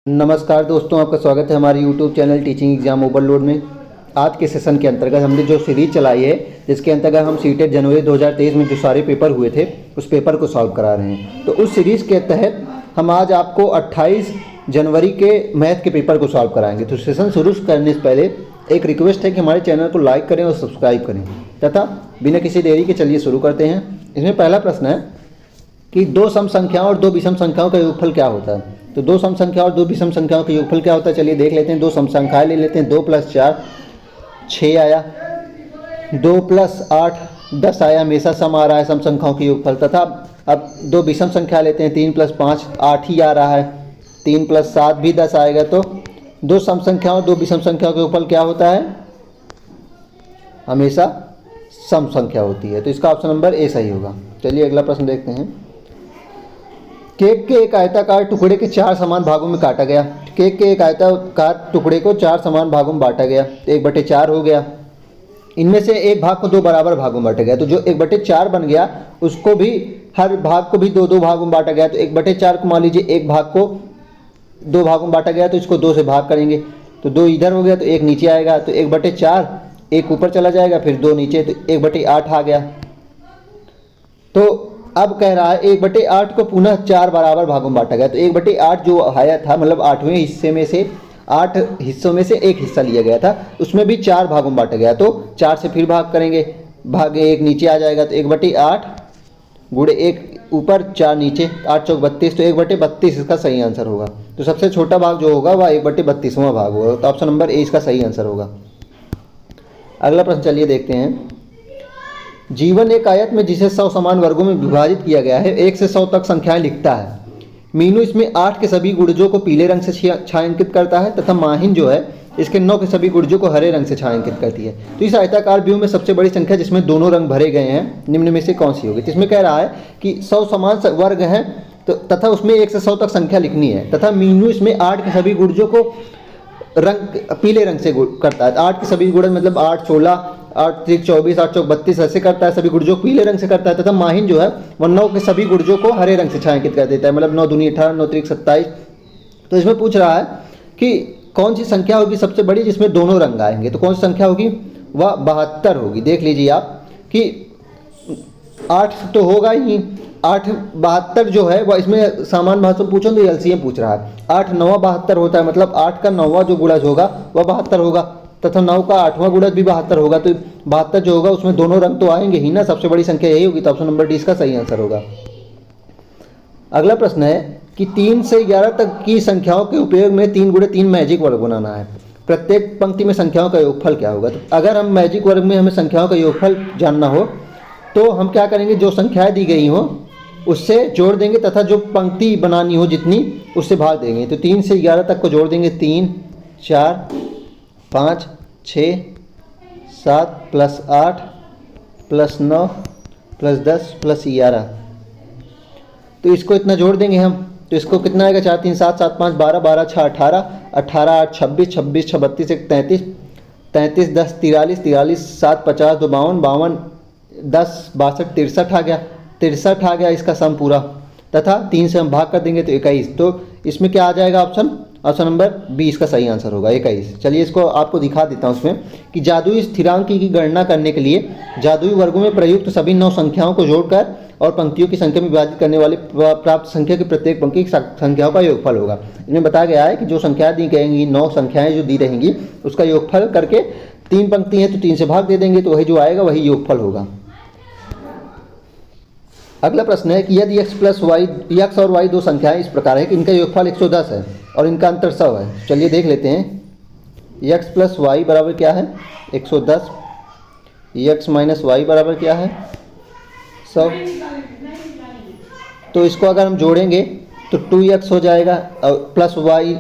नमस्कार दोस्तों, आपका स्वागत है हमारे YouTube channel teaching exam overload में। आज के सेशन के अंतर्गत हमने जो सीरीज चलाई है, जिसके अंतर्गत हम सीटेट जनवरी 2023 में जो सारे पेपर हुए थे उस पेपर को सॉल्व करा रहे हैं। तो उस सीरीज़ के तहत हम आज आपको 28 जनवरी के मैथ के पेपर को सॉल्व कराएंगे। तो सेशन शुरू करने से पहले एक रिक्वेस्ट है कि हमारे चैनल को लाइक करें और सब्सक्राइब करें तथा बिना किसी देरी के चलिए शुरू करते हैं। इसमें पहला प्रश्न है कि दो सम संख्याओं और दो विषम संख्याओं का योगफल क्या होता है। तो दो सम संख्या और दो विषम संख्याओं का योगफल क्या होता है, चलिए देख लेते हैं। दो सम संख्याएं ले लेते हैं। 2 + 4 6 आया, 2 + 8 10 आया, हमेशा सम आ रहा है सम संख्याओं के योगफल। तथा अब दो विषम संख्या लेते हैं। 3 + 5 8 ही आ रहा है, 3 + 7 भी 10 आएगा। तो दो सम संख्याओं दो विषम संख्याओं का योगफल क्या होता है, हमेशा सम संख्या होती है। तो इसका ऑप्शन नंबर ए सही होगा। चलिए अगला प्रश्न देखते हैं। केक के एक आयताकार टुकड़े के 4 समान भागों में काटा गया। केक के एक आयताकार टुकड़े को 4 समान भागों में बांटा गया। तो 1/4 हो गया। इनमें से एक भाग को 2 बराबर भागों में बांटा गया। तो जो 1/4 बन गया उसको भी, हर भाग को भी 2-2 भागों में बांटा गया। तो 1/4 को मान लीजिए एक भाग को 2 भागों में बांटा गया, तो इसको 2 से भाग करेंगे तो 2 इधर हो गया, तो 1 नीचे आएगा। तो 1/4 एक ऊपर चला जाएगा, फिर 2 नीचे, तो 1/8 आ गया। तो अब कह रहा है 1/8 को पुनः 4 बराबर भागों में बांटा गया। तो 1/8 जो आया था, मतलब 8वें हिस्से में से 8 हिस्सों में से एक हिस्सा लिया गया था, उसमें भी 4 भागों में बांटा गया। तो 4 से फिर भाग करेंगे, भागे 1 नीचे आ जाएगा। तो 1/8 गुणे 1 ऊपर 4 नीचे, 8 चौक 32, तो 1/32 इसका सही आंसर होगा। तो सबसे छोटा भाग जो होगा वह 1/32वां भाग होगा। तो ऑप्शन नंबर ए इसका सही आंसर होगा। अगला प्रश्न चलिए देखते हैं। जीवन एक आयत में जिसे 100 समान वर्गों में विभाजित किया गया है, 1 से 100 तक संख्याएं लिखता है। मीनू इसमें 8 के सभी गुणजों को पीले रंग से छायांकित करता है तथा माहिन जो है इसके 9 के सभी गुणजों को हरे रंग से छायांकित करती है। तो इस आयताकार व्यूह में सबसे बड़ी संख्या जिसमें दोनों रंग भरे गए हैं निम्न में से कौन सी होगी। तो इसमें कह रहा है कि 100 समान वर्ग हैं तो तथा उसमें 1 से 100 तक संख्या लिखनी है तथा मीनू इसमें 8 के सभी गुणजों को पीले रंग से करता है। 8 के सभी गुणज मतलब 8 16 8 3 24 8 चौक 32 ऐसे करता है, सभी गुर्जों को पीले रंग से करता है। तथा माहिन जो है वह 9 के सभी गुर्जों को हरे रंग से छायांकित कर देता है, मतलब 9 दूनी 18 9 3 27। तो इसमें पूछ रहा है कि कौन सी संख्या होगी सबसे बड़ी जिसमें दोनों रंग आएंगे। तो कौन सी संख्या होगी, वह 72 होगी। देख लीजिए आप कि 8 तो होगा ही, 8 72 जो है वह इसमें सामान्य भाषा में पूछो तो एलसीएम पूछ रहा है। 8 9 72 होता है, मतलब 8 का 9वां जो गुणज होगा वह 72 होगा तथा 9 का 8वां गुणज भी 72 होगा। तो 72 जो होगा उसमें दोनों रंग तो आएंगे ही ना, सबसे बड़ी संख्या यही होगी। तो ऑप्शन नंबर डी इसका सही आंसर होगा। अगला प्रश्न है कि 3 से 11 तक की संख्याओं के उपयोग में 3 × 3 मैजिक वर्ग बनाना है। प्रत्येक पंक्ति में संख्याओं का योगफल क्या होगा। तो अगर हम मैजिक वर्ग में हमें संख्याओं का योगफल जानना हो तो हम क्या करेंगे, जो संख्याएं दी गई हो उससे जोड़ देंगे तथा जो पंक्ति बनानी हो जितनी उससे भाग देंगे। तो 3 से 11 तक को जोड़ देंगे, 3 4 5 6 7 + 8 + 9 + 10 + 11। तो इसको इतना जोड़ देंगे हम, तो इसको कितना आएगा, 4 3 7 7 5 12 12 6 18 18 8 26 26 6 32 1 33 33 10 43 43 7 50 2 52 52 10 62 63 आ गया, 63 आ गया इसका सम पूरा। तथा 3 से हम भाग कर देंगे तो 21। तो इसमें क्या आ जाएगा, ऑप्शन नंबर बी इसका सही आंसर होगा, 21। चलिए इसको आपको दिखा देता हूँ उसमें कि जादुई स्थिरांक की गणना करने के लिए जादुई वर्गों में प्रयुक्त सभी 9 संख्याओं को जोड़कर और पंक्तियों की संख्या में विभाजित करने वाले प्राप्त संख्या की प्रत्येक पंक्ति की संख्याओं का योगफल होगा। इनमें बताया गया है कि जो संख्या दी गएंगी, 9 संख्याएं जो दी रहेंगी उसका योगफल करके 3 पंक्ति हैं तो 3 से भाग दे देंगे, तो वही जो आएगा वही योगफल होगा। अगला प्रश्न है कि यदि x और y दो संख्याएं इस प्रकार है कि इनका योगफल 110 है और इनका अंतर 100 है। चलिए देख लेते हैं। x + y बराबर क्या है, 110। x - y बराबर क्या है, 100। तो इसको अगर हम जोड़ेंगे तो 2x हो जाएगा और प्लस y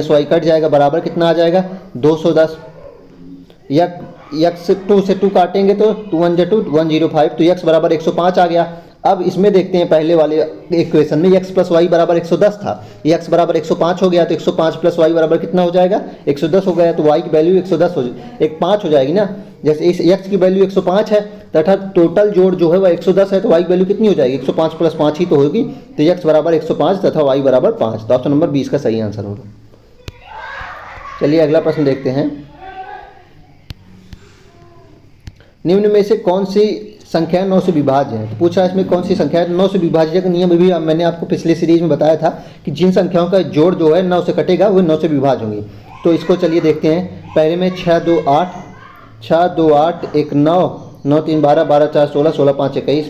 - y कट जाएगा, बराबर कितना आ जाएगा, 210। x 2 से 2 काटेंगे तो 2 1 2 105, तो x बराबर 105 आ गया। अब इसमें देखते हैं पहले वाले इक्वेशन में x + y बराबर 110 था, x बराबर 105 हो गया। तो 105 + y बराबर कितना हो जाएगा, 110 हो गया। तो y की वैल्यू 110 5 हो जाएगी ना, जैसे इस x की वैल्यू 105 है तथा टोटल जोड़ जो है वह 110 है, तो y की वैल्यू कितनी हो जाएगी, 105 + 5 ही तो होगी। तो x बराबर 105 तथा y बराबर 5। तो ऑप्शन नंबर 20 का सही आंसर होगा। चलिए अगला प्रश्न देखते हैं। निम्न में से कौन सी संख्या 9 से विभाज्य है? तो पूछा इसमें कौन सी संख्या 9 से विभाज्य का नियम भी मैंने आपको पिछले सीरीज में बताया था कि जिन संख्याओं का जोड़ जो है 9 से कटेगा वो 9 से विभाज्य होंगी। तो इसको चलिए देखते हैं। पहले में 6 2 8, 6 2 8 1 9, 9 3 12, 12 4 16, 16 5 21,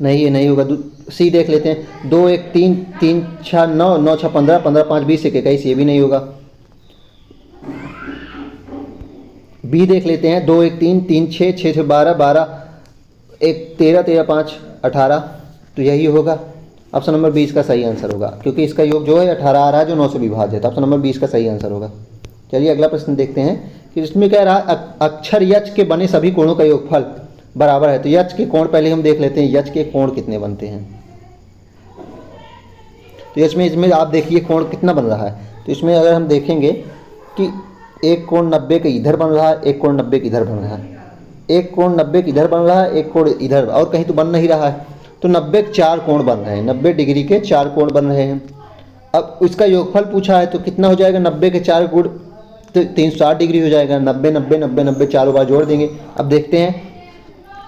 नहीं ये नहीं होगा। सी देख लेते हैं। 2 1 3, 3 6 9, 9 6 15, 15 5 20 1 21, ये भी नहीं होगा। बी देख लेते हैं। 2 1 3, 3 6, 6 6 12, 12 1 13, 13 5 18, तो यही होगा। ऑप्शन नंबर 20 का सही आंसर होगा, क्योंकि इसका योग जो है 18 आ रहा है जो 9 से विभाज्य है। तो ऑप्शन नंबर 20 का सही आंसर होगा। चलिए अगला प्रश्न देखते हैं कि इसमें कह रहा है अक्षर यच के बने सभी कोणों का योगफल बराबर है। तो यच के कोण पहले हम देख लेते हैं, यच के कोण कितने बनते हैं। तो इसमें आप देखिए कोण कितना बन रहा है। तो इसमें अगर हम देखेंगे कि एक कोण 90 के इधर बन रहा है, एक कोण 90 के इधर बन रहा है, एक कोण 90 के इधर बन रहा है, एक कोण इधर, और कहीं तो बन नहीं रहा है। तो 90 के 4 कोण बन रहे हैं, 90 डिग्री के 4 कोण बन रहे हैं। अब इसका योगफल पूछा है तो कितना हो जाएगा? 90 के 4 गुण तो 360 डिग्री हो जाएगा। 90 90 90 90 चारों बार जोड़ देंगे। अब देखते हैं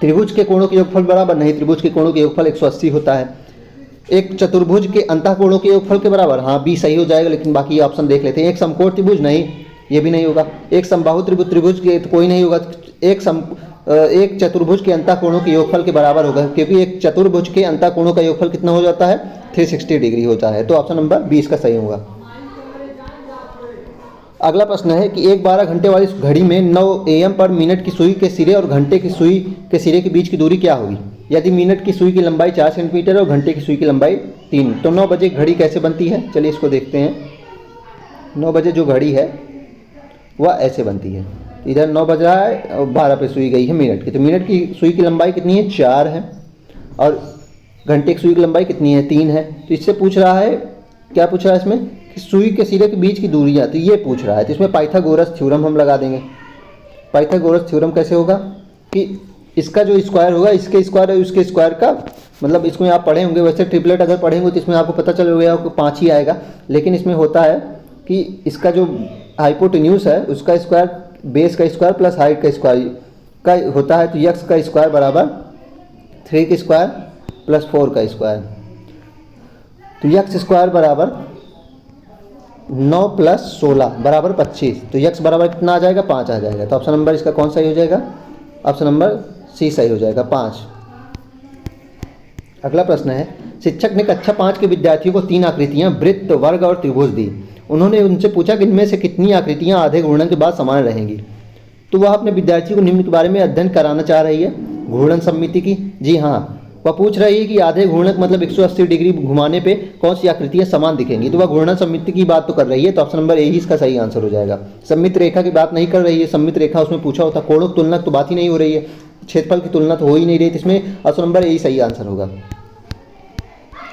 त्रिभुज के कोणों के योगफल बराबर नहीं, त्रिभुज के कोणों के योगफल 180 होता है। एक चतुर्भुज के अंतःकोणों के योगफल के बराबर, हाँ बी सही हो जाएगा, लेकिन बाकी ऑप्शन देख लेते हैं। एक समकोण त्रिभुज, नहीं ये भी नहीं होगा। एक समबाहु त्रिभुज, त्रिभुज के तो कोई नहीं होगा। एक चतुर्भुज के अंतःकोणों के योगफल के बराबर होगा, क्योंकि एक चतुर्भुज के अंतःकोणों का योगफल कितना हो जाता है? 360 डिग्री होता है। तो ऑप्शन नंबर 20 का सही होगा। अगला प्रश्न है कि एक 12 घंटे वाली घड़ी में 9 AM पर मिनट की सुई के सिरे और घंटे की सुई के सिरे के बीच की दूरी क्या होगी? यदि मिनट की सुई की लंबाई 4 सेंटीमीटर और घंटे की सुई की लंबाई 3, तो 9 बजे घड़ी कैसे बनती है? चलिए इसको देखते हैं। 9 बजे जो घड़ी है वह ऐसे बनती है। इधर 9 बज रहा है और 12 पे सुई गई है मिनट की। तो मिनट की सुई की लंबाई कितनी है? 4 है। और घंटे की सुई की लंबाई कितनी है? 3 है। तो इससे पूछ रहा है, क्या पूछ रहा है इसमें कि सुई के सिरे के बीच की दूरियाँ, तो ये पूछ रहा है। तो इसमें पाइथागोरस थ्योरम हम लगा देंगे। पाइथागोरस थ्योरम कैसे होगा कि इसका जो स्क्वायर होगा इसके स्क्वायर और उसके स्क्वायर का, मतलब इसमें आप पढ़े होंगे, वैसे ट्रिपलेट अगर पढ़ेंगे तो इसमें आपको पता चल गया आपको 5 ही आएगा। लेकिन इसमें होता है कि इसका जो हाइपोटेन्यूज है उसका स्क्वायर बेस का स्क्वायर प्लस हाइट का स्क्वायर का होता है। तो यक्स का स्क्वायर बराबर 3 का स्क्वायर प्लस 4 का स्क्वायर। तो यक्स स्क्वायर बराबर 9 प्लस 16 बराबर 25। तो यक्स बराबर कितना आ जाएगा? 5 आ जाएगा। तो ऑप्शन नंबर इसका कौन सही हो जाएगा? ऑप्शन नंबर सी सही हो जाएगा, 5। अगला प्रश्न है, शिक्षक ने कक्षा 5 के विद्यार्थियों को 3 आकृतियां वृत्त, वर्ग और त्रिभुज दी। उन्होंने उनसे पूछा कि इनमें से कितनी आकृतियां आधे घूर्णन के बाद समान रहेंगी। तो वह अपने विद्यार्थियों को निम्न के बारे में अध्ययन कराना चाह रही है। घूर्णन सममिति की, जी हाँ, वह पूछ रही है कि आधे घूर्णक मतलब 180 डिग्री घुमाने पे कौन सी आकृतियां समान दिखेंगी। तो वह घूर्णन सममिति की बात तो कर रही है। तो ऑप्शन नंबर ए ही इसका सही आंसर हो जाएगा। सममित रेखा की बात नहीं कर रही है। सममित रेखा उसमें पूछा होता, कोणों की तुलना तो बात ही नहीं हो रही है, क्षेत्रफल की तुलना तो हो ही नहीं रही। इसमें ऑप्शन नंबर ए ही सही आंसर होगा।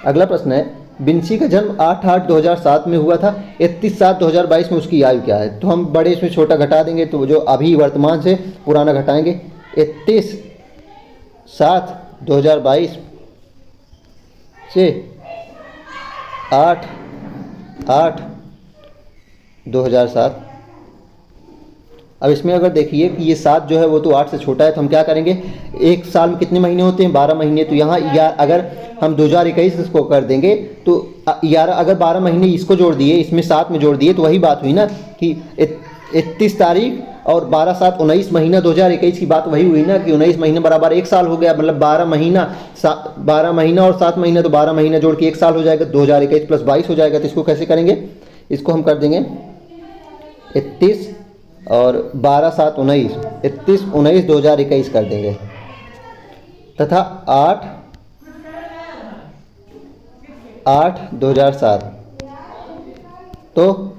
अगला प्रश्न है, विंसी का जन्म 8/8/2007 में हुआ था। 31/7/2022 में उसकी आयु क्या है? तो हम बड़े इसमें छोटा घटा देंगे, तो जो अभी वर्तमान से पुराना घटाएंगे। 31/7/2022 से 8/8/2007। अब इसमें अगर देखिए कि ये 7 जो है वो तो 8 से छोटा है, तो हम क्या करेंगे? एक साल में कितने महीने होते हैं? 12 महीने। तो यहाँ अगर हम 2021 इसको कर देंगे तो 11, अगर 12 महीने इसको जोड़ दिए, इसमें 7 में जोड़ दिए, तो वही बात हुई ना कि 31 तारीख और 12/7/19 महीना 2021 की बात वही हुई ना कि 19 महीने बराबर 1 साल हो गया। मतलब 12 महीना और 7 महीना, तो 12 महीना जोड़ के 1 साल हो जाएगा। 2021 + 22 हो जाएगा। तो इसको कैसे करेंगे? इसको हम कर देंगे 31 और 12/7/19, 31/19 2021 कर देंगे, तथा 8/8/2007। तो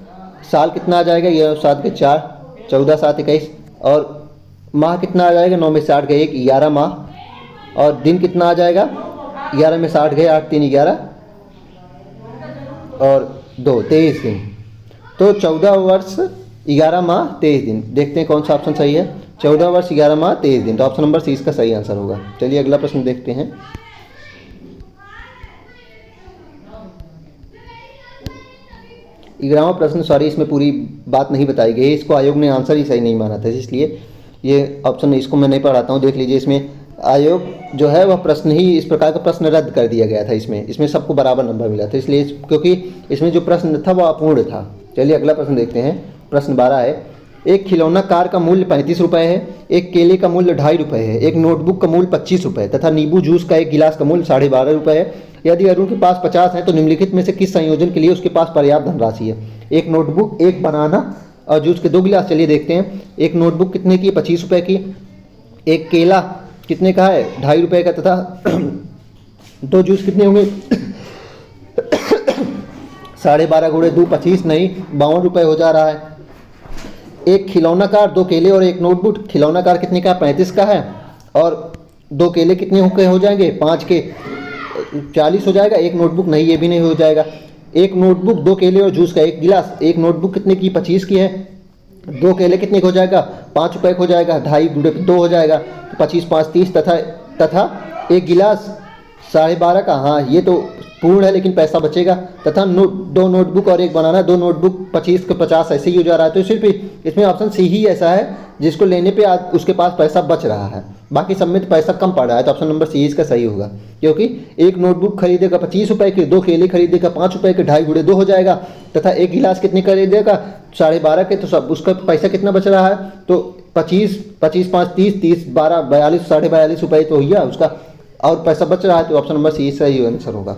साल कितना आ जाएगा? ये 7 के 4, 14/7/21। और माह कितना आ जाएगा? 9 में से 8 गए 1, 11 माह। और दिन कितना आ जाएगा? 11 में से 8 गए 8 3 11 और 2 23 दिन। तो 14 वर्ष 11 माह 23 दिन। देखते हैं कौन सा ऑप्शन सही है। 14 वर्ष 11 माह 23 दिन। तो ऑप्शन नंबर सी इसका सही आंसर होगा। चलिए अगला प्रश्न देखते हैं। 11वां प्रश्न, सॉरी इसमें पूरी बात नहीं बताई गई है, इसको आयोग ने आंसर ही सही नहीं माना था, इसलिए ये ऑप्शन इसको मैं नहीं पढ़ाता हूँ। देख लीजिए, इसमें आयोग जो है वह प्रश्न ही, इस प्रकार का प्रश्न रद्द कर दिया गया था। इसमें सबको बराबर नंबर मिला था, इसलिए क्योंकि इसमें जो प्रश्न था वह अपूर्ण था। चलिए अगला प्रश्न देखते हैं। प्रश्न 12 है, एक खिलौना कार का मूल्य 35 रुपये है, एक केले का मूल्य 2.5 रुपये है, एक नोटबुक का मूल्य 25 रुपये तथा नींबू जूस का एक गिलास का मूल्य 12.5 रुपये है। यदि अरुण के पास 50 है तो निम्नलिखित में से किस संयोजन के लिए उसके पास पर्याप्त धनराशि है? एक नोटबुक, एक बनाना और जूस के 2 गिलास। चलिए देखते हैं। एक नोटबुक कितने की? 25 रुपये की। एक केला कितने का है? 2.5 रुपये का। तथा 2 जूस कितने होंगे? 12.5 गुणे 2 25, नहीं 52 रुपये हो जा रहा है। एक खिलौना कार, 2 केले और एक नोटबुक। खिलौना कार कितने का? 35 का है। और 2 केले कितने हो जाएंगे? 5 के 40 हो जाएगा। एक नोटबुक, नहीं ये भी नहीं हो जाएगा। एक नोटबुक, 2 केले और जूस का एक गिलास। एक नोटबुक कितने की? 25 की है। 2 केले कितने हो जाएगा? 5 रुपये हो जाएगा। 2.5 गुणे 2 हो जाएगा, तो 25 5 30। तथा एक गिलास 12.5 का। हाँ ये तो पूर्ण है लेकिन पैसा बचेगा। तथा 2 नोटबुक और एक बनाना। 2 नोटबुक 25 के 50 ऐसे ही हो जा रहा है। तो सिर्फ इसमें ऑप्शन सी ही ऐसा है जिसको लेने पे आज उसके पास पैसा बच रहा है, बाकी सब में तो पैसा कम पड़ रहा है। तो ऑप्शन नंबर सी इसका सही होगा, क्योंकि एक नोटबुक खरीदेगा 25 रुपये की, 2 केले खरीदेगा 5 रुपये के, 2.5 गुणे 2 हो जाएगा। तथा एक गिलास कितने खरीदेगा? 12.5 के। तो सब उसका पैसा कितना बच रहा है? तो 25 5 30 30 12 42 42.5 रुपये तो हुआ उसका, और पैसा बच रहा है। तो ऑप्शन नंबर सी सही आंसर होगा।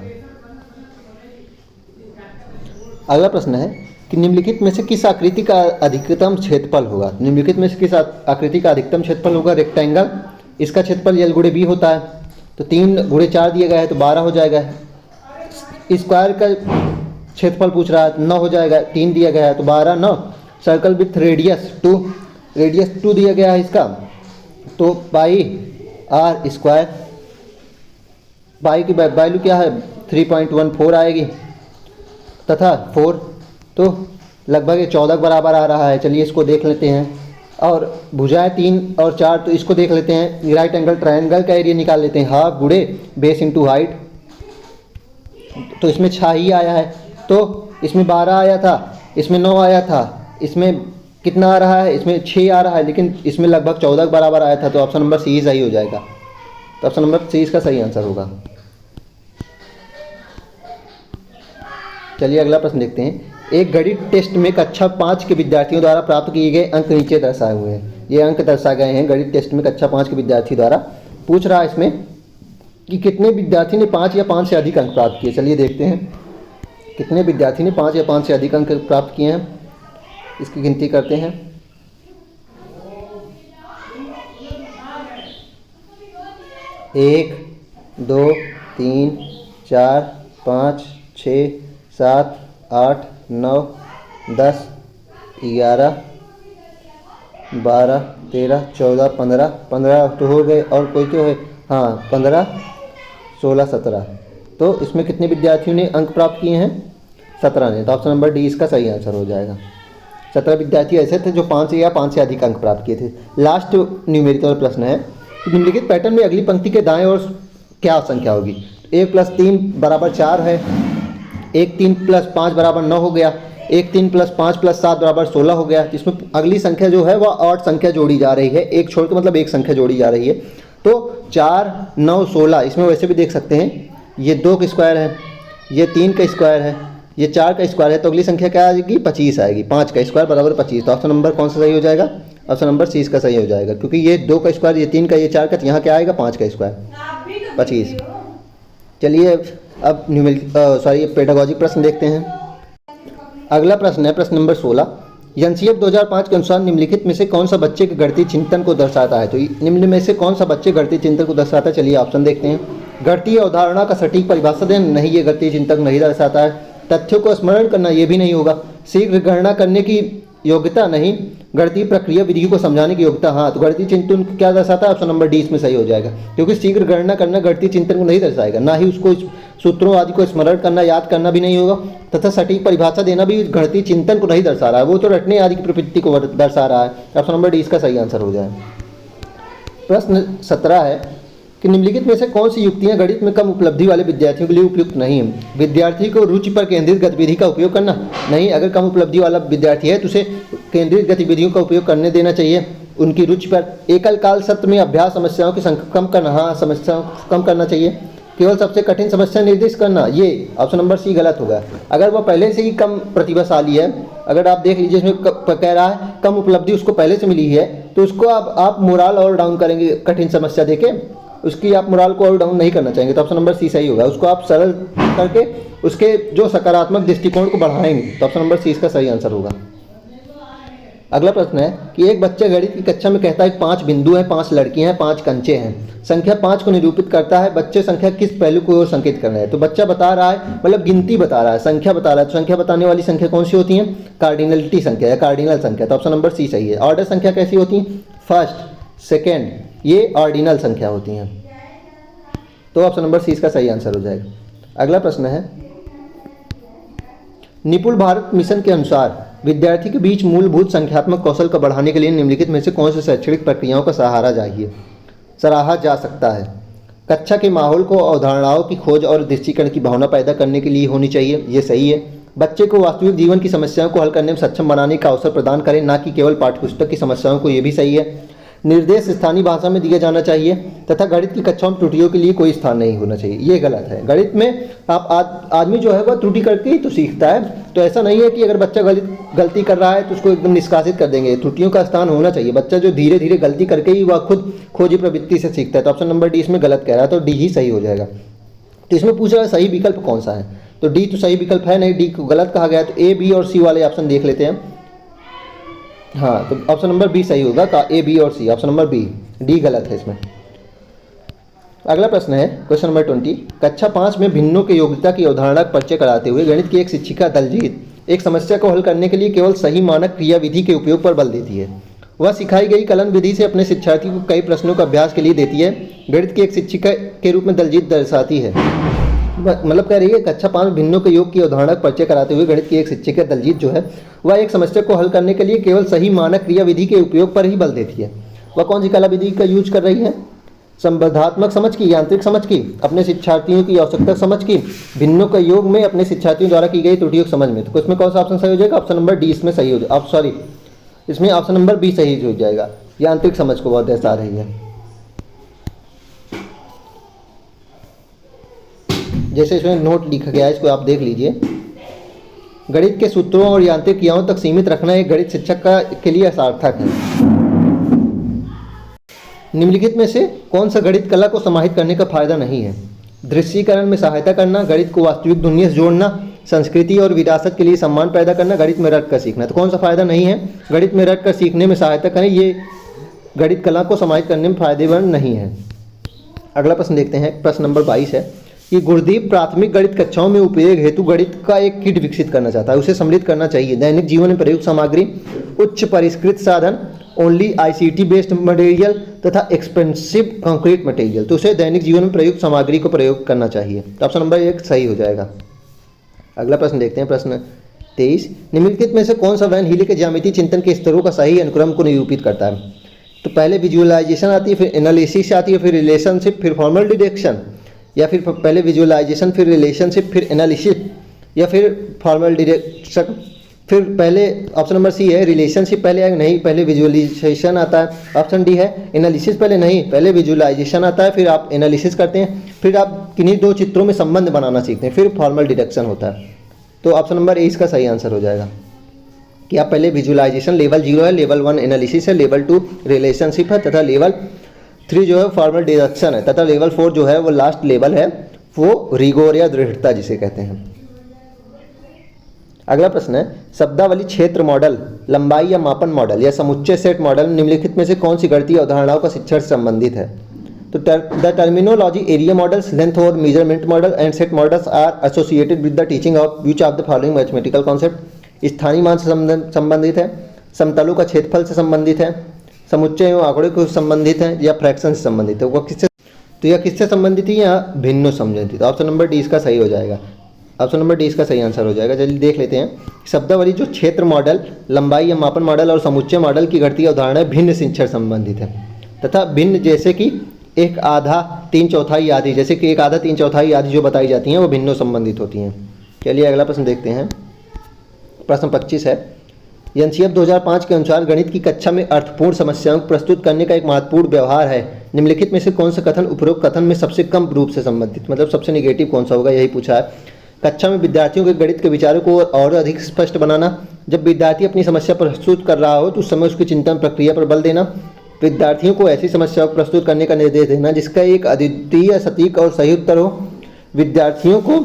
अगला प्रश्न है कि निम्नलिखित में से किस आकृति का अधिकतम क्षेत्रफल होगा? निम्नलिखित में से किस आकृति का अधिकतम क्षेत्रफल होगा? रेक्टेंगल, इसका क्षेत्रफल L गुणे B होता है, तो 3 गुणे 4 दिया गया है तो 12 हो जाएगा। स्क्वायर का क्षेत्रफल पूछ रहा है, 9 हो जाएगा। 3 दिया गया है तो 12 9। सर्कल विथ रेडियस 2, रेडियस 2 दिया गया है इसका, तो पाई r स्क्वायर। पाई की वैल्यू क्या है? 3.14 आएगी तथा 4, तो लगभग ये 14 के बराबर आ रहा है। चलिए इसको देख लेते हैं। और भुजाएं 3 और 4, तो इसको देख लेते हैं। राइट एंगल ट्रायंगल का एरिया निकाल लेते हैं। हाफ गुणे बेस इंटू हाइट, तो इसमें 6 ही आया है। तो इसमें 12 आया था, इसमें 9 आया था, इसमें कितना आ रहा है? इसमें 6 आ रहा है, लेकिन इसमें लगभग 14 के बराबर आया था। तो ऑप्शन नंबर सी सही हो जाएगा। तो ऑप्शन नंबर सी इसका सही आंसर होगा। चलिए अगला प्रश्न देखते हैं। एक गणित टेस्ट में कक्षा 5 के विद्यार्थियों द्वारा प्राप्त किए गए अंक नीचे दर्शाए हुए हैं। ये अंक दर्शाए गए हैं गणित टेस्ट में कक्षा 5 के विद्यार्थी द्वारा। पूछ रहा है इसमें कि कितने विद्यार्थी ने 5 या 5 से अधिक अंक प्राप्त किए। चलिए देखते हैं कितने विद्यार्थी ने 5 या 5 से अधिक अंक प्राप्त किए हैं, इसकी गिनती करते हैं। एक, 2, 3, 4, 5, 6, 7, 8, 9, 10, 11, 12, 13, 14, 15, 15 तो हो गए, और कोई तो है? हाँ 15, 16, 17। तो इसमें कितने विद्यार्थियों ने अंक प्राप्त किए हैं? 17 ने। तो ऑप्शन नंबर डी इसका सही आंसर हो जाएगा। 17 विद्यार्थी ऐसे थे जो 5 या 5 से अधिक अंक प्राप्त किए थे। लास्ट न्यूमेरिकल प्रश्न है, निम्नलिखित पैटर्न में अगली पंक्ति के दाएं और क्या संख्या होगी? 1 + 3 = 4 है, 1 3 + 5 = 9 हो गया, 1 3 + 5 + 7 = 16 हो गया। जिसमें अगली संख्या जो है वह 8 संख्या जोड़ी जा रही है, एक छोड़ के मतलब एक संख्या जोड़ी जा रही है। तो 4 9 16, इसमें वैसे भी देख सकते हैं, ये 2 का स्क्वायर है, ये 3 का स्क्वायर है, ये 4 का स्क्वायर है, तो अगली संख्या क्या आएगी? 25 आएगी। 5 का स्क्वायर = 25। तो ऑप्शन नंबर कौन सा सही हो जाएगा? ऑप्शन नंबर सी इसका सही हो जाएगा, क्योंकि ये 2 का स्क्वायर, ये 3 का, ये 4 का, तो यहाँ क्या आएगा? 5 का स्क्वायर 25। चलिए अब पेडागॉजिक प्रश्न देखते हैं। अगला प्रश्न है प्रश्न नंबर 16। एनसीएफ 2005 के अनुसार निम्नलिखित में से कौन सा बच्चे के गणितीय चिंतन को दर्शाता है? तो निम्न में से कौन सा बच्चे गणितीय चिंतन को दर्शाता है? चलिए ऑप्शन देखते हैं। गणितीय अवधारणा का सटीक परिभाषा दें, नहीं ये गणितीय चिंतन नहीं दर्शाता है। तथ्यों को स्मरण करना, ये भी नहीं होगा। शीघ्र गणना करने की योग्यता, नहीं। गणितीय प्रक्रिया विधि को समझाने की योग्यता, हाँ। तो गणितीय चिंतन क्या दर्शाता है? ऑप्शन नंबर डी इसमें सही हो जाएगा, क्योंकि शीघ्र गणना करना गणितीय चिंतन को नहीं दर्शाएगा, ना ही उसको सूत्रों आदि को स्मरण करना, याद करना भी नहीं होगा। तथा सटीक परिभाषा देना भी गणितीय चिंतन को नहीं दर्शा रहा है, वो तो रटने आदि की प्रवृत्ति को दर्शा रहा है। ऑप्शन नंबर डी इसका सही आंसर हो जाए। प्रश्न 17 है, कि निम्नलिखित में से कौन सी युक्तियां गणित में कम उपलब्धि वाले विद्यार्थियों के लिए उपयुक्त नहीं है। विद्यार्थी को रुचि पर केंद्रित गतिविधि का उपयोग करना, नहीं, अगर कम उपलब्धि वाला विद्यार्थी है तो उसे केंद्रित गतिविधियों का उपयोग करने देना चाहिए उनकी रुचि पर। एकल काल सत्र में अभ्यास समस्याओं की संख्या कम करना, हाँ, समस्याओं को कम करना चाहिए। केवल सबसे कठिन समस्या निर्दिष्ट करना, ये ऑप्शन नंबर सी गलत होगा। अगर वह पहले से ही कम प्रतिभाशाली है, अगर आप देख लीजिए इसमें कह रहा है कम उपलब्धि उसको पहले से मिली है, तो उसको आप मोराल और डाउन करेंगे कठिन समस्या देके, उसकी आप मोराल को और डाउन नहीं करना चाहेंगे, तो ऑप्शन नंबर सी सही होगा। उसको आप सरल करके उसके जो सकारात्मक दृष्टिकोण को बढ़ाएंगे, तो ऑप्शन नंबर सी इसका सही आंसर होगा। अगला प्रश्न है कि एक बच्चा गणित की कक्षा में कहता है 5 बिंदु हैं, 5 लड़कियां हैं, 5 कंचे हैं। संख्या 5 को निरूपित करता है। बच्चे संख्या किस पहलू को ओर संकेत कर रहे हैं? तो बच्चा बता रहा है, मतलब गिनती बता रहा है, संख्या बता रहा है। तो संख्या बताने वाली संख्या कौन सी होती है? कार्डिनलिटी संख्या या कार्डिनल संख्या। तो ऑप्शन नंबर सी सही है। ऑर्डर संख्या कैसी होती है? फर्स्ट, सेकेंड, ये ऑर्डिनल संख्या होती हैं। तो ऑप्शन नंबर सी इसका सही आंसर हो जाएगा। अगला प्रश्न है, निपुण भारत मिशन के अनुसार विद्यार्थी के बीच मूलभूत संख्यात्मक कौशल को बढ़ाने के लिए निम्नलिखित में से कौन सी शैक्षणिक प्रक्रियाओं का सराहा जा सकता है? कक्षा के माहौल को अवधारणाओं की खोज और दृष्टिकरण की भावना पैदा करने के लिए होनी चाहिए, ये सही है। बच्चे को वास्तविक जीवन की समस्याओं को हल करने में सक्षम बनाने का अवसर प्रदान करें, ना कि केवल पाठ्यपुस्तक की समस्याओं को, ये भी सही है। निर्देश स्थानीय भाषा में दिया जाना चाहिए तथा गणित की कक्षाओं में त्रुटियों के लिए कोई स्थान नहीं होना चाहिए, ये गलत है। गणित में आप आदमी जो है वह त्रुटि करके ही तो सीखता है, तो ऐसा नहीं है कि अगर बच्चा गलती कर रहा है तो उसको एकदम निष्कासित कर देंगे। त्रुटियों का स्थान होना चाहिए। बच्चा जो धीरे धीरे गलती करके ही वह खुद खोजी प्रवृत्ति से सीखता है। तो ऑप्शन नंबर डी इसमें गलत कह रहा है, तो डी ही सही हो जाएगा। तो इसमें पूछ रहा है सही विकल्प कौन सा है, तो डी तो सही विकल्प है नहीं, डी को गलत कहा गया। तो ए, बी और सी वाले ऑप्शन देख लेते हैं। हाँ, तो ऑप्शन नंबर बी सही होगा, का ए, बी और सी। ऑप्शन नंबर बी, डी गलत है इसमें। अगला प्रश्न है क्वेश्चन नंबर 20। कक्षा 5 में भिन्नों के योग्यता की अवधारणा का परिचय कराते हुए गणित की एक शिक्षिका दलजीत एक समस्या को हल करने के लिए केवल सही मानक क्रियाविधि के उपयोग पर बल देती है। वह सिखाई गई कलन विधि से अपने शिक्षार्थियों को कई प्रश्नों का अभ्यास के लिए देती है। गणित की एक शिक्षिका के रूप में दलजीत दर्शाती है, मतलब कह रही है कक्षा 5 में भिन्नों के योग की अवधारणा का परिचय कराते हुए गणित की एक शिक्षिका दलजीत जो है वह एक समस्या को हल करने के लिए केवल सही मानक क्रियाविधि के उपयोग पर ही बल देती है। वह कौन सी कला विधि का यूज कर रही है? संबंधात्मक समझ की, यांत्रिक समझ की, अपने शिक्षार्थियों की आवश्यकता समझ की, भिन्नों का योग में अपने शिक्षार्थियों द्वारा की गई त्रुटियों की समझ में। तो इसमें कौन सा ऑप्शन सही हो जाएगा? ऑप्शन नंबर डी इसमें सही हो जाएगा। इसमें ऑप्शन नंबर बी सही हो जाएगा, यांत्रिक समझ को बहुत दर्शा रही है। जैसे इसमें नोट लिखा गया है, इसको आप देख लीजिए। गणित के सूत्रों और यांत्रिक क्रियाओं तक सीमित रखना एक गणित शिक्षक के लिए सार्थक है। निम्नलिखित में से कौन सा गणित कला को समाहित करने का फायदा नहीं है? दृश्यीकरण में सहायता करना, गणित को वास्तविक दुनिया से जोड़ना, संस्कृति और विरासत के लिए सम्मान पैदा करना, गणित में रट कर सीखना। तो कौन सा फायदा नहीं है? गणित में रट कर सीखने में सहायता करें, ये गणित कला को समाहित करने में फायदेमंद नहीं है। अगला प्रश्न देखते हैं। प्रश्न नंबर 22 है कि गुरदीप प्राथमिक गणित कक्षाओं में उपयोग हेतु गणित का एक किट विकसित करना चाहता है, उसे सम्मिलित करना चाहिए। दैनिक जीवन में प्रयुक्त सामग्री, उच्च परिष्कृत साधन, ओनली ICT बेस्ड मटेरियल तथा एक्सपेंसिव कंक्रीट मटेरियल। तो उसे दैनिक जीवन में प्रयुक्त सामग्री को प्रयोग करना चाहिए। तो ऑप्शन नंबर 1 सही हो जाएगा। अगला प्रश्न देखते हैं। प्रश्न 23, निम्नलिखित में से कौन सा वैन हीले के ज्यामितीय चिंतन के स्तरों का सही अनुक्रम को निरूपित करता है? तो पहले विजुअलाइजेशन आती है, फिर एनालिसिस आती है, फिर रिलेशनशिप, फिर फॉर्मल डिडक्शन, या फिर पहले विजुअलाइजेशन फिर रिलेशनशिप फिर एनालिसिस, या फिर फॉर्मल डिडक्शन, फिर पहले ऑप्शन नंबर सी है रिलेशनशिप पहले आएगा, नहीं, पहले विजुअलाइजेशन आता है। ऑप्शन डी है एनालिसिस पहले, नहीं, पहले विजुअलाइजेशन आता है, फिर आप एनालिसिस करते हैं, फिर आप किन्हीं दो चित्रों में संबंध बनाना सीखते हैं, फिर फॉर्मल डिडक्शन होता है। तो ऑप्शन नंबर ए इसका सही आंसर हो जाएगा कि आप पहले विजुअलाइजेशन लेवल 0 है, लेवल 1 एनालिसिस है, लेवल 2 रिलेशनशिप है तथा लेवल 3 जो है फॉर्मल डिडक्शन है तथा लेवल 4 जो है वो लास्ट लेवल है, वो रिगोर या दृढ़ता जिसे कहते हैं। अगला प्रश्न है शब्दावली क्षेत्र मॉडल, लंबाई या मापन मॉडल या समुच्चय सेट मॉडल निम्नलिखित में से कौन सी गणितीय अवधारणाओं का शिक्षण से संबंधित है? तो the terminology area models, length और measurement model and set models are associated with the teaching of which of the following mathematical concept? स्थानीय मान से संबंधित है, समतलों का क्षेत्रफल से संबंधित है, समुच्चय एवं आंकड़े को संबंधित है, या फ्रैक्शन से संबंधित है? वो किससे, तो यह किससे संबंधित है या भिन्नों संबंधित? ऑप्शन नंबर डी इसका सही हो जाएगा। ऑप्शन नंबर डी इसका सही आंसर हो जाएगा। जल्दी देख लेते हैं। शब्दावली जो क्षेत्र मॉडल, लंबाई या मापन मॉडल और समुच्चय मॉडल की गणितीय अवधारणाएं भिन्न शिक्षण संबंधित है तथा भिन्न जैसे कि एक आधा तीन चौथाई आधी, जैसे कि एक आधा तीन चौथाई आधी जो बताई जाती हैं वो भिन्नों संबंधित होती हैं। चलिए अगला प्रश्न देखते हैं। प्रश्न 25 है, एनसीएफ 2005 के अनुसार गणित की कक्षा में अर्थपूर्ण समस्याओं को प्रस्तुत करने का एक महत्वपूर्ण व्यवहार है। निम्नलिखित में से कौन सा कथन उपरोक्त कथन में सबसे कम रूप से संबंधित, मतलब सबसे निगेटिव कौन सा होगा, यही पूछा है। कक्षा में विद्यार्थियों के गणित के विचारों को और अधिक स्पष्ट बनाना, जब विद्यार्थी अपनी समस्या प्रस्तुत कर रहा हो तो उस समय उसकी चिंतन प्रक्रिया पर बल देना, विद्यार्थियों को ऐसी समस्याओं को प्रस्तुत करने का निर्देश देना जिसका एक अद्वितीय, सटीक और सही उत्तर हो, विद्यार्थियों को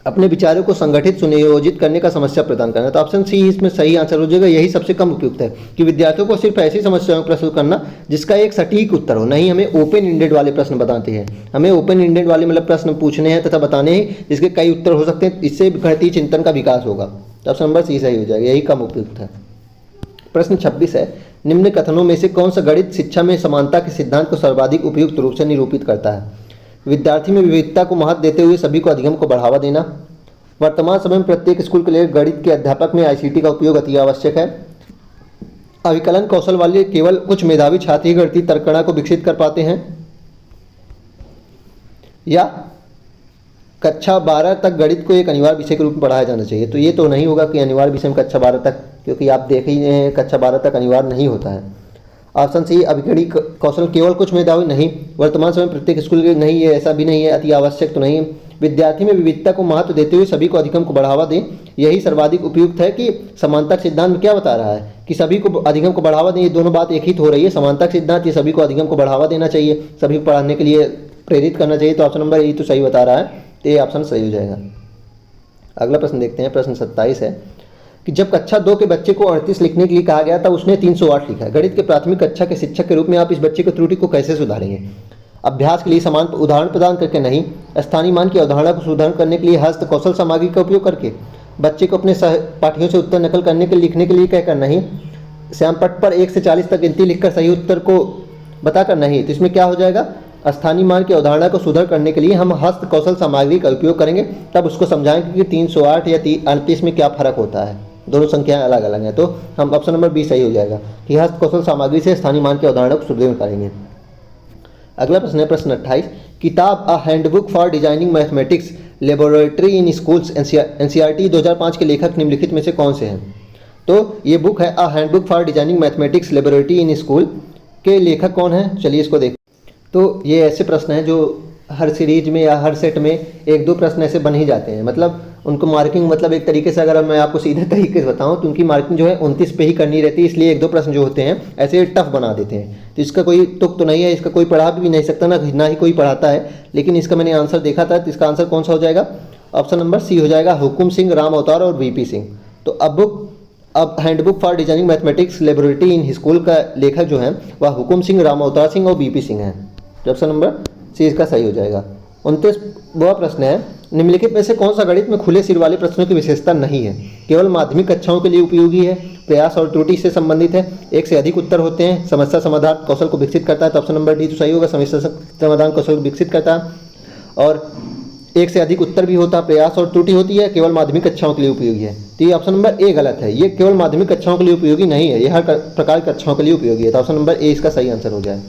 अपने विचारों को संगठित सुनियोजित करने का समस्या प्रदान करना। तो ऑप्शन सी इसमें सही आंसर हो जाएगा, यही सबसे कम उपयुक्त है कि विद्यार्थियों को सिर्फ ऐसी समस्याओं को प्रस्तुत करना जिसका एक सटीक उत्तर हो। नहीं हमें ओपन इंडेड वाले प्रश्न बताते हैं, हमें ओपन इंडेड वाले मतलब प्रश्न पूछने हैं तथा बताने हैं जिसके कई उत्तर हो सकते हैं, इससे गणितीय चिंतन का विकास होगा। तो ऑप्शन नंबर सी सही हो जाएगा, यही कम उपयुक्त है। प्रश्न 26 है, निम्न कथनों में से कौन सा गणित शिक्षा में समानता के सिद्धांत को सर्वाधिक उपयुक्त रूप से निरूपित करता है। विद्यार्थी में विविधता को महत्व देते हुए सभी को अधिगम को बढ़ावा देना, वर्तमान समय में प्रत्येक स्कूल के लिए गणित के अध्यापक में आईसीटी का उपयोग अति आवश्यक है, अभिकलन कौशल वाले केवल कुछ मेधावी छात्र ही गणितीय तर्कणा को विकसित कर पाते हैं, या कक्षा 12 तक गणित को एक अनिवार्य विषय के रूप में पढ़ाया जाना चाहिए। तो ये तो नहीं होगा कि अनिवार्य विषय में कक्षा 12 तक, क्योंकि आप देख ही हैं कक्षा 12 तक अनिवार्य नहीं होता है। ऑप्शन सी अभिकलन कौशल केवल कुछ मेधावी नहीं, वर्तमान समय प्रत्येक स्कूल के नहीं है, ऐसा भी नहीं है, अति आवश्यक तो नहीं। विद्यार्थी में विविधता को महत्व देते हुए सभी को अधिगम को बढ़ावा दें, यही सर्वाधिक उपयुक्त है। कि समानता सिद्धांत में क्या बता रहा है कि सभी को अधिगम को बढ़ावा दें, ये दोनों बात एक ही तो हो रही है। समानता सिद्धांत ये सभी को अधिगम को बढ़ावा देना चाहिए, सभी को पढ़ाने के लिए प्रेरित करना चाहिए। तो ऑप्शन नंबर ए तो सही बता रहा है, तो ये ऑप्शन सही हो जाएगा। अगला प्रश्न देखते हैं। प्रश्न 27 है कि जब कक्षा 2 के बच्चे को 38 लिखने के लिए कहा गया था उसने 308 लिखा है। गणित के प्राथमिक कक्षा के शिक्षक के रूप में आप इस बच्चे की त्रुटि को कैसे सुधारेंगे। अभ्यास के लिए समान उदाहरण प्रदान करके नहीं, स्थानीय मान की अवधारणा को सुधार करने के लिए हस्त कौशल सामग्री का उपयोग करके, बच्चे को अपने सहपाठियों से उत्तर नकल करने के लिखने के लिए कहकर नहीं, श्यामपट्ट पर 1 से 40 तक गिनती लिखकर सही उत्तर को बताकर नहीं। तो इसमें क्या हो जाएगा, स्थानीय मान की अवधारणा को सुधार करने के लिए हम हस्त कौशल सामग्री का उपयोग करेंगे, तब उसको समझाएंगे कि 308 या 38 में क्या फर्क होता है, दोनों संख्याएं अलग अलग हैं। तो हम ऑप्शन नंबर बी सही हो जाएगा कि हस्त कौशल सामग्री से स्थानीय मान की अवधारणा को सुदृढ़ करेंगे। अगला प्रश्न है प्रश्न 28, किताब a handbook for designing mathematics laboratory in schools NCERT 2005 के लेखक निम्नलिखित में से कौन से हैं। तो ये बुक है a handbook for designing mathematics laboratory in school, के लेखक कौन है, चलिए इसको देख। तो ये ऐसे प्रश्न हैं जो हर सीरीज में या हर सेट में 1-2 प्रश्न ऐसे बन ही जाते हैं, मतलब उनको मार्किंग, मतलब एक तरीके से अगर मैं आपको सीधे तरीके से बताऊं तो उनकी मार्किंग जो है 29 पे ही करनी रहती है, इसलिए 1-2 प्रश्न जो होते हैं ऐसे टफ बना देते हैं। तो इसका कोई तुक तो नहीं है, इसका कोई पढ़ा भी नहीं सकता, ना ही कोई पढ़ाता है, लेकिन इसका मैंने आंसर देखा था, तो इसका आंसर कौन सा हो जाएगा, ऑप्शन नंबर सी हो जाएगा, हुकुम सिंह, राम अवतार और वीपी सिंह। तो अब handbook for designing mathematics laboratory in school का लेखक जो है वह हुकुम सिंह, राम अवतार सिंह और वीपी सिंह है। तो ऑप्शन नंबर सी इसका सही हो जाएगा। 29वां प्रश्न है, निम्नलिखित में से कौन सा गणित में खुले सिर वाले प्रश्नों की विशेषता नहीं है, केवल माध्यमिक कक्षाओं के लिए उपयोगी है, प्रयास और त्रुटि से संबंधित है, एक से अधिक उत्तर होते हैं, समस्या समाधान कौशल को विकसित करता है। तो ऑप्शन नंबर डी तो सही होगा, समस्या समाधान कौशल को विकसित करता है, और एक से अधिक उत्तर भी होता है, प्रयास और त्रुटि होती है, केवल माध्यमिक कक्षाओं के लिए उपयोगी है। तो ये ऑप्शन नंबर ए गलत है, ये केवल माध्यमिक कक्षाओं के लिए उपयोगी नहीं है, यह हर प्रकार की कक्षाओं के लिए उपयोगी है। तो ऑप्शन नंबर ए इसका सही आंसर हो जाए।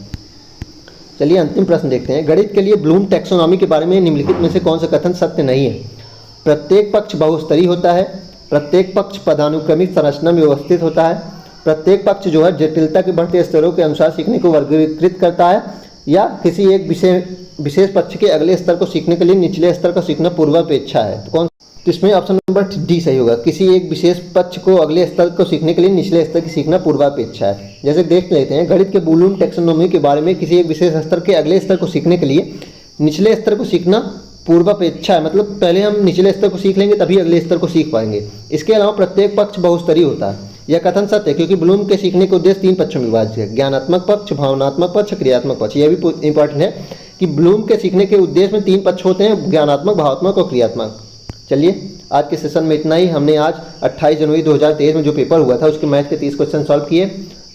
चलिए अंतिम प्रश्न देखते हैं। गणित के लिए ब्लूम टैक्सोनॉमी के बारे में निम्नलिखित में से कौन सा कथन सत्य नहीं है। प्रत्येक पक्ष बहुस्तरीय होता है, प्रत्येक पक्ष पदानुक्रमिक संरचना में व्यवस्थित होता है, प्रत्येक पक्ष जो है जटिलता के बढ़ते स्तरों के अनुसार सीखने को वर्गीकृत करता है, या किसी एक विशेष पक्ष के अगले स्तर को सीखने के लिए निचले स्तर को सीखना पूर्वापेक्षा है। तो कौन, तो इसमें ऑप्शन नंबर डी सही होगा, किसी एक विशेष पक्ष को अगले स्तर को सीखने के लिए निचले स्तर की सीखना पूर्वापेक्षा है। जैसे देख लेते हैं, गणित के ब्लूम टैक्सोनॉमी के बारे में किसी एक विशेष स्तर के अगले स्तर को सीखने के लिए निचले स्तर को सीखना पूर्वापेक्षा है, मतलब पहले हम निचले स्तर को सीख लेंगे तभी अगले स्तर को सीख पाएंगे। इसके अलावा प्रत्येक पक्ष बहुस्तरीय होता है, यह कथन सत्य है क्योंकि ब्लूम के सीखने के उद्देश्य 3 पक्षों में विभाजित है, ज्ञानात्मक पक्ष, भावनात्मक पक्ष, क्रियात्मक पक्ष। यह भी इंपॉर्टेंट है कि ब्लूम के सीखने के उद्देश्य में 3 पक्ष होते हैं, ज्ञानात्मक, भावात्मक और क्रियात्मक। चलिए आज के सेशन में इतना ही। हमने आज 28 जनवरी 2023 में जो पेपर हुआ था उसके मैथ के 30 क्वेश्चन सॉल्व किए।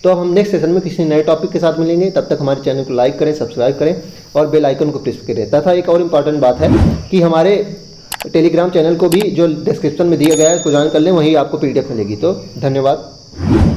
तो अब हम नेक्स्ट सेशन में किसी नए टॉपिक के साथ मिलेंगे, तब तक हमारे चैनल को लाइक करें, सब्सक्राइब करें और बेल आइकन को प्रेस करें। तथा एक और इम्पॉर्टेंट बात है कि हमारे टेलीग्राम चैनल को भी जो डिस्क्रिप्शन में दिया गया है उसको ज्वाइन कर लें, वहीं आपको PDF मिलेगी। तो धन्यवाद।